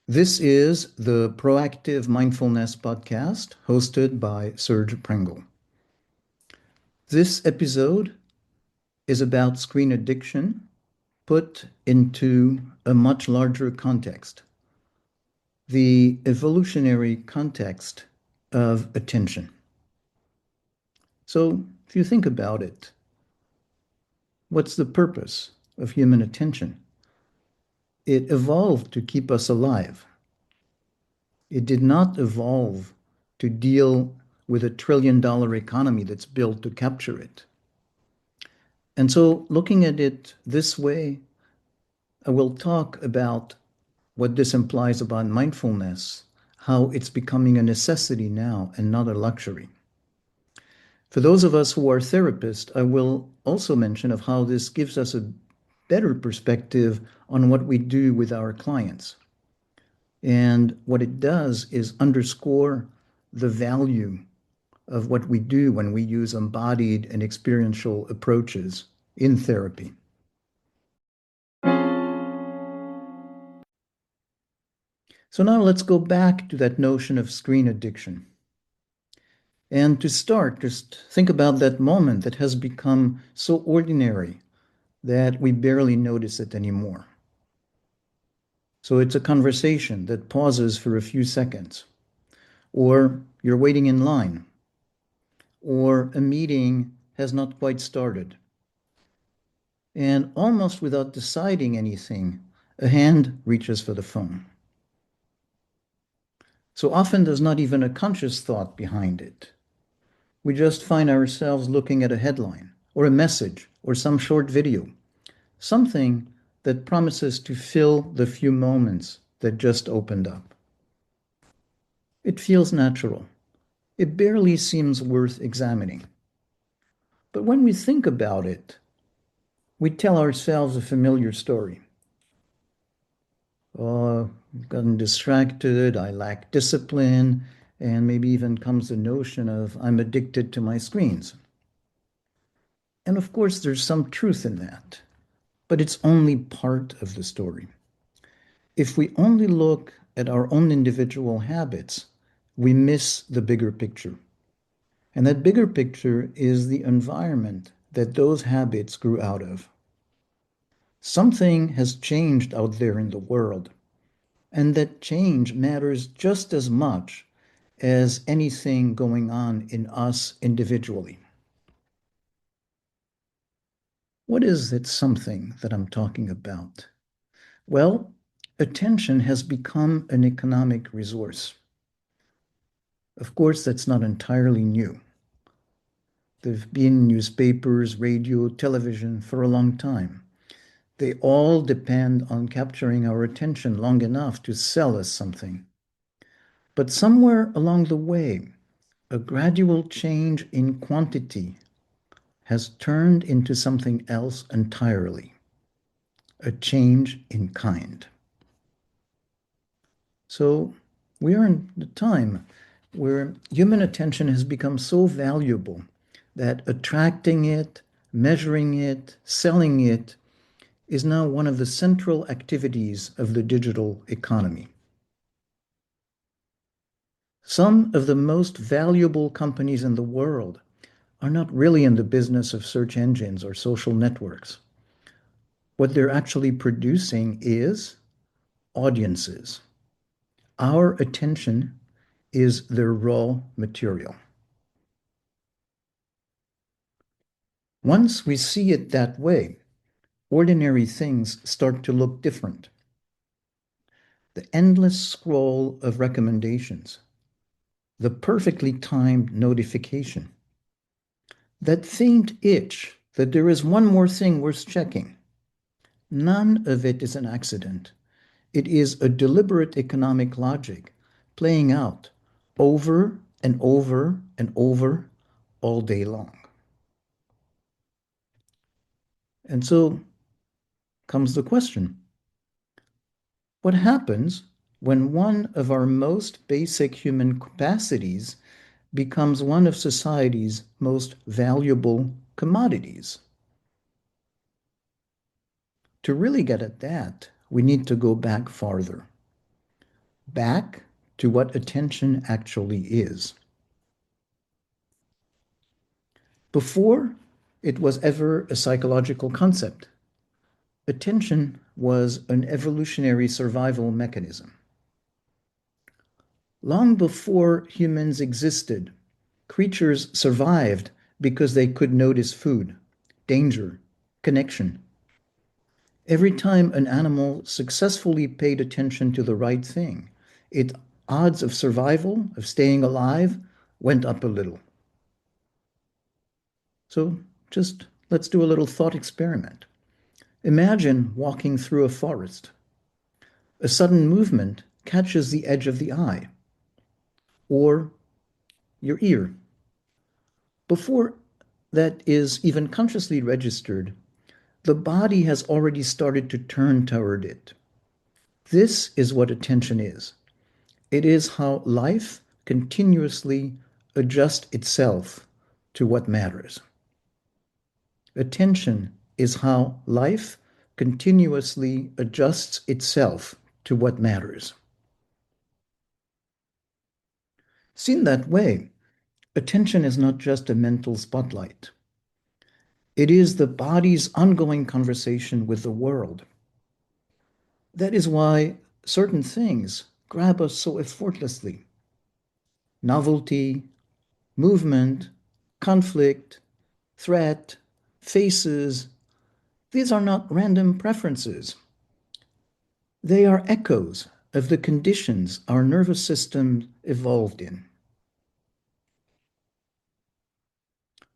This is the Proactive Mindfulness podcast hosted by Serge Pringle. This episode is about screen addiction put into a much larger context, the evolutionary context of attention. So, if you think about it, what's the purpose of human attention? It evolved to keep us alive. It did not evolve to deal with $1 trillion economy that's built to capture it. And so, looking at it this way, I will talk about what this implies about mindfulness, how it's becoming a necessity now and not a luxury. For those of us who are therapists, I will also mention of how this gives us a better perspective on what we do with our clients. And what it does is underscore the value of what we do when we use embodied and experiential approaches in therapy. So now let's go back to that notion of screen addiction. And to start, just think about that moment that has become so ordinary that we barely notice it anymore. So it's a conversation that pauses for a few seconds, or you're waiting in line, or a meeting has not quite started. And almost without deciding anything, a hand reaches for the phone. So often there's not even a conscious thought behind it. We just find ourselves looking at a headline or a message or some short video, something that promises to fill the few moments that just opened up. It feels natural. It barely seems worth examining. But when we think about it, we tell ourselves a familiar story. Oh, I've gotten distracted, I lack discipline, and maybe even comes the notion of I'm addicted to my screens. And of course, there's some truth in that, but it's only part of the story. If we only look at our own individual habits, we miss the bigger picture. And that bigger picture is the environment that those habits grew out of. Something has changed out there in the world, and that change matters just as much as anything going on in us individually. What is that something that I'm talking about? Well, attention has become an economic resource. Of course, that's not entirely new. There've been newspapers, radio, television for a long time. They all depend on capturing our attention long enough to sell us something. But somewhere along the way, a gradual change in quantity has turned into something else entirely, a change in kind. So we are in the time where human attention has become so valuable that attracting it, measuring it, selling it is now one of the central activities of the digital economy. Some of the most valuable companies in the world are not really in the business of search engines or social networks. What they're actually producing is audiences. Our attention is their raw material. Once we see it that way, ordinary things start to look different. The endless scroll of recommendations, the perfectly timed notification, that faint itch that there is one more thing worth checking. None of it is an accident. It is a deliberate economic logic playing out over and over and over all day long. And so comes the question, what happens when one of our most basic human capacities becomes one of society's most valuable commodities? To really get at that, we need to go back farther. back to what attention actually is. Before it was ever a psychological concept, attention was an evolutionary survival mechanism. Long before humans existed, creatures survived because they could notice food, danger, connection. Every time an animal successfully paid attention to the right thing, its odds of survival, of staying alive, went up a little. So just let's do a little thought experiment. Imagine walking through a forest. A sudden movement catches the edge of the eye or your ear. Before that is even consciously registered, the body has already started to turn toward it. This is what attention is. It is how life continuously adjusts itself to what matters. Attention is how life continuously adjusts itself to what matters. Seen that way, attention is not just a mental spotlight. It is the body's ongoing conversation with the world. That is why certain things grab us so effortlessly. Novelty, movement, conflict, threat, faces, these are not random preferences. They are echoes of the conditions our nervous system evolved in.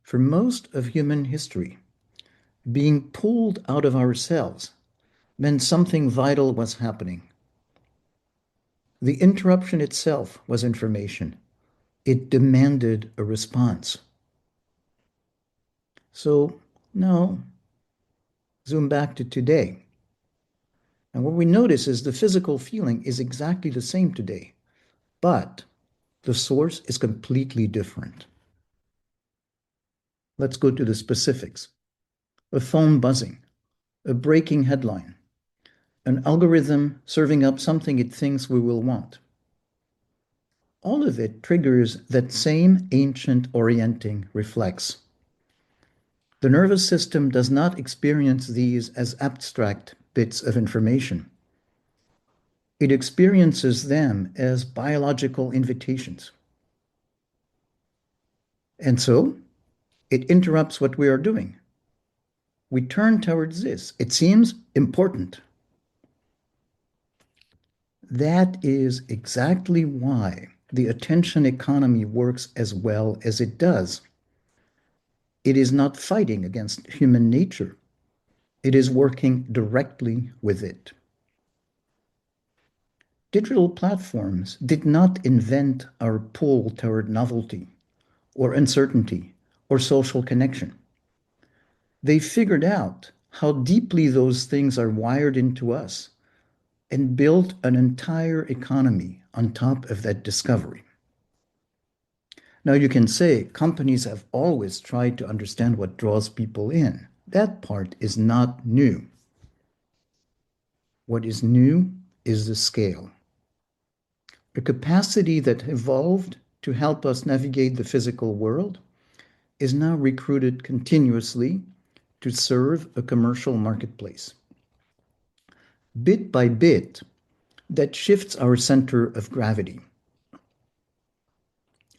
For most of human history, being pulled out of ourselves meant something vital was happening. The interruption itself was information. It demanded a response. So now, zoom back to today. And what we notice is the physical feeling is exactly the same today, but the source is completely different. Let's go to the specifics. A phone buzzing, a breaking headline, an algorithm serving up something it thinks we will want. All of it triggers that same ancient orienting reflex. The nervous system does not experience these as abstract bits of information. It experiences them as biological invitations. And so it interrupts what we are doing. We turn towards this. It seems important. That is exactly why the attention economy works as well as it does. It is not fighting against human nature. It is working directly with it. Digital platforms did not invent our pull toward novelty or uncertainty or social connection. They figured out how deeply those things are wired into us and built an entire economy on top of that discovery. Now, you can say companies have always tried to understand what draws people in. That part is not new. What is new is the scale. A capacity that evolved to help us navigate the physical world is now recruited continuously to serve a commercial marketplace. Bit by bit, that shifts our center of gravity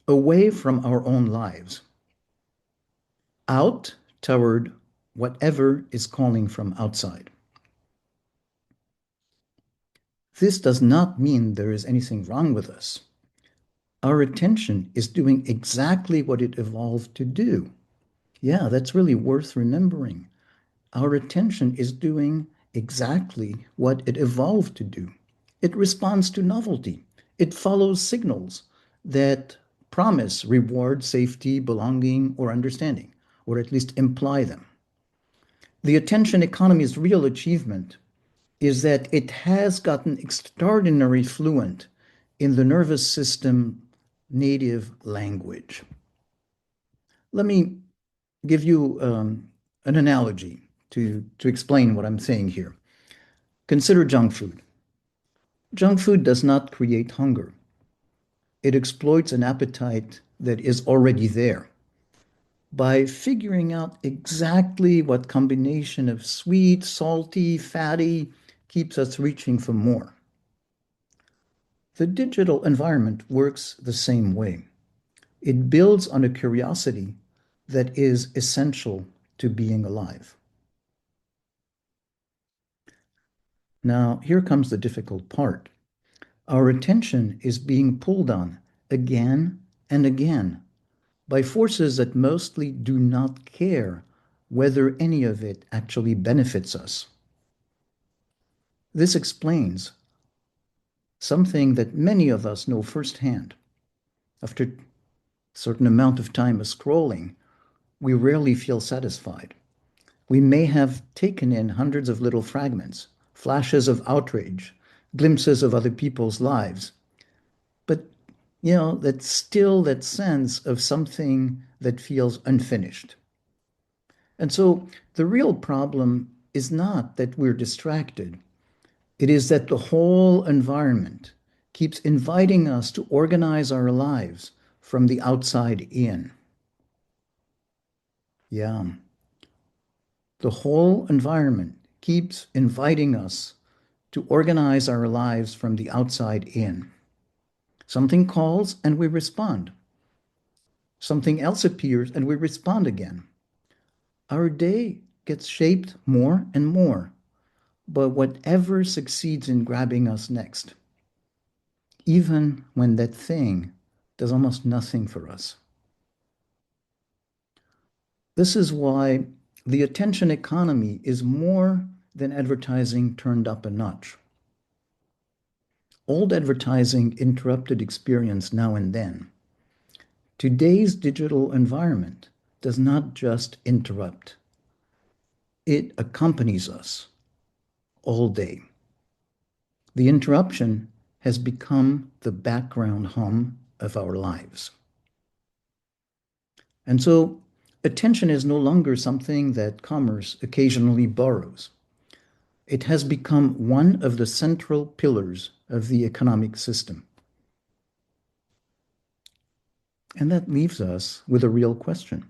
away from our own lives, out toward whatever is calling from outside. This does not mean there is anything wrong with us. Our attention is doing exactly what it evolved to do. Yeah, that's really worth remembering. Our attention is doing exactly what it evolved to do. It responds to novelty. It follows signals that promise reward, safety, belonging, or understanding, or at least imply them. The attention economy's real achievement is that it has gotten extraordinarily fluent in the nervous system native language. Let me give you an analogy to explain what I'm saying here. Consider junk food. Junk food does not create hunger. It exploits an appetite that is already there by figuring out exactly what combination of sweet, salty, fatty keeps us reaching for more. The digital environment works the same way. It builds on a curiosity that is essential to being alive. Now, here comes the difficult part. Our attention is being pulled on again and again by forces that mostly do not care whether any of it actually benefits us. This explains something that many of us know firsthand. After a certain amount of time of scrolling, we rarely feel satisfied. We may have taken in hundreds of little fragments, flashes of outrage, glimpses of other people's lives, but that's still that sense of something that feels unfinished. And so the real problem is not that we're distracted. It is that the whole environment keeps inviting us to organize our lives from the outside in. Yeah, the whole environment keeps inviting us to organize our lives from the outside in. Something calls and we respond. Something else appears and we respond again. Our day gets shaped more and more by whatever succeeds in grabbing us next, even when that thing does almost nothing for us. This is why the attention economy is more than advertising turned up a notch. Old advertising interrupted experience now and then. Today's digital environment does not just interrupt, it accompanies us all day. The interruption has become the background hum of our lives. And so attention is no longer something that commerce occasionally borrows. It has become one of the central pillars of the economic system. And that leaves us with a real question.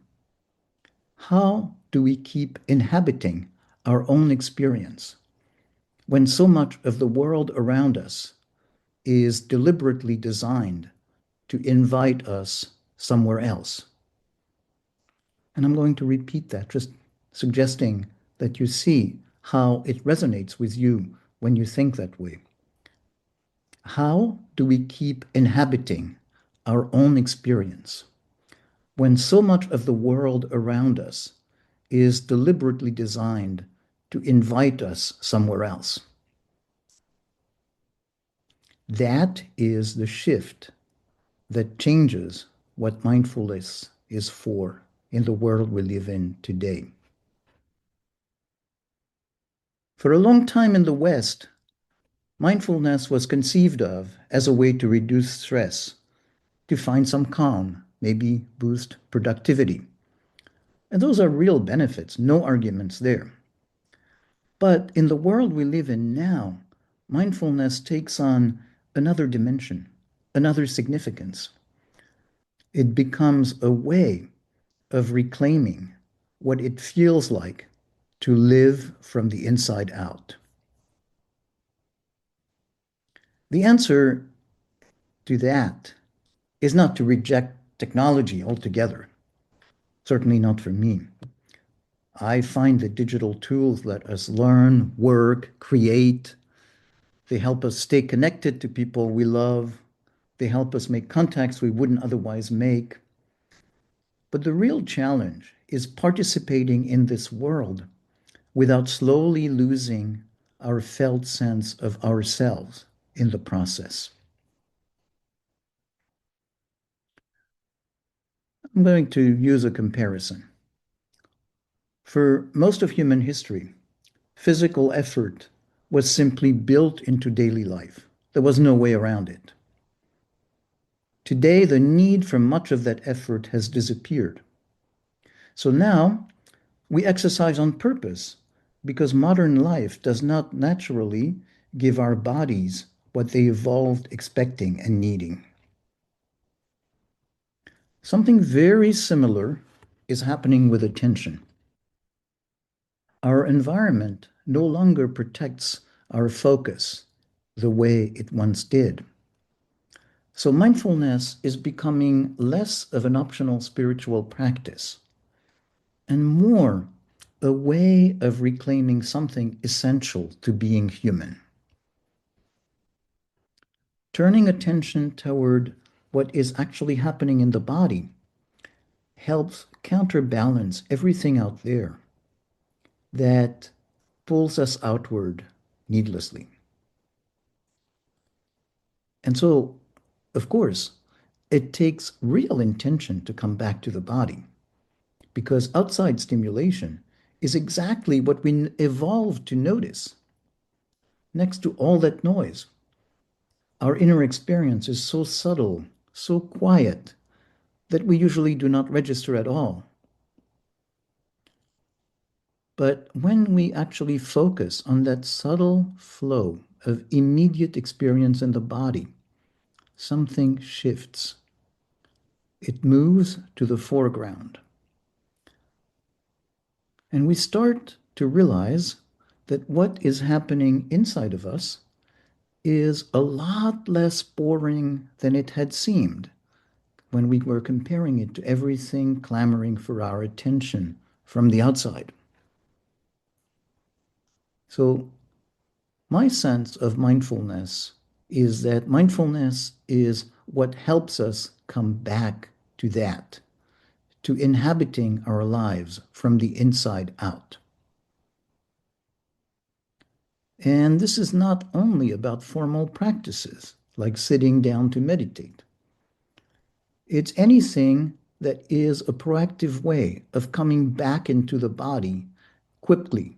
How do we keep inhabiting our own experience when so much of the world around us is deliberately designed to invite us somewhere else? And I'm going to repeat that, just suggesting that you see how it resonates with you when you think that way. How do we keep inhabiting our own experience when so much of the world around us is deliberately designed to invite us somewhere else? That is the shift that changes what mindfulness is for in the world we live in today. For a long time in the West, mindfulness was conceived of as a way to reduce stress, to find some calm, maybe boost productivity. And those are real benefits, no arguments there. But in the world we live in now, mindfulness takes on another dimension, another significance. It becomes a way of reclaiming what it feels like to live from the inside out. The answer to that is not to reject technology altogether, certainly not for me. I find that digital tools let us learn, work, create. They help us stay connected to people we love. They help us make contacts we wouldn't otherwise make. But the real challenge is participating in this world without slowly losing our felt sense of ourselves in the process. I'm going to use a comparison. For most of human history, physical effort was simply built into daily life. There was no way around it. Today, the need for much of that effort has disappeared. So now we exercise on purpose because modern life does not naturally give our bodies what they evolved expecting and needing. Something very similar is happening with attention. Our environment no longer protects our focus the way it once did. So mindfulness is becoming less of an optional spiritual practice and more a way of reclaiming something essential to being human. Turning attention toward what is actually happening in the body helps counterbalance everything out there that pulls us outward needlessly. And so, of course, it takes real intention to come back to the body because outside stimulation is exactly what we evolved to notice. Next to all that noise, our inner experience is so subtle, so quiet, that we usually do not register at all. But when we actually focus on that subtle flow of immediate experience in the body, something shifts. It moves to the foreground. And we start to realize that what is happening inside of us is a lot less boring than it had seemed when we were comparing it to everything clamoring for our attention from the outside. So, my sense of mindfulness is that mindfulness is what helps us come back to that, to inhabiting our lives from the inside out. And this is not only about formal practices like sitting down to meditate. It's anything that is a proactive way of coming back into the body quickly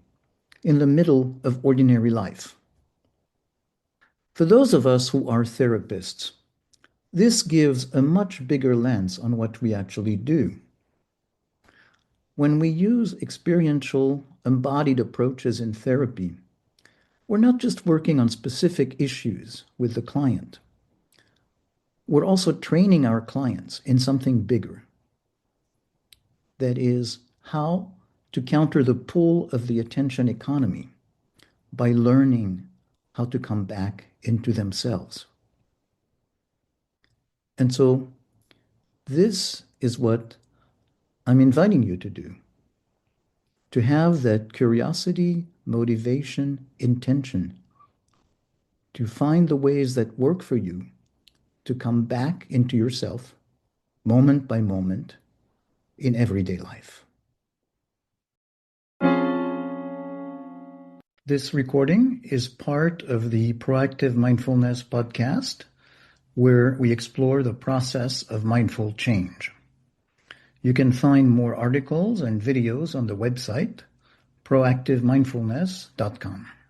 in the middle of ordinary life. For those of us who are therapists, this gives a much bigger lens on what we actually do. When we use experiential, embodied approaches in therapy, we're not just working on specific issues with the client. We're also training our clients in something bigger. That is, how to counter the pull of the attention economy by learning how to come back into themselves. And so, this is what I'm inviting you to do. To have that curiosity, motivation, intention, to find the ways that work for you to come back into yourself moment by moment in everyday life. This recording is part of the Proactive Mindfulness podcast, where we explore the process of mindful change. You can find more articles and videos on the website proactivemindfulness.com.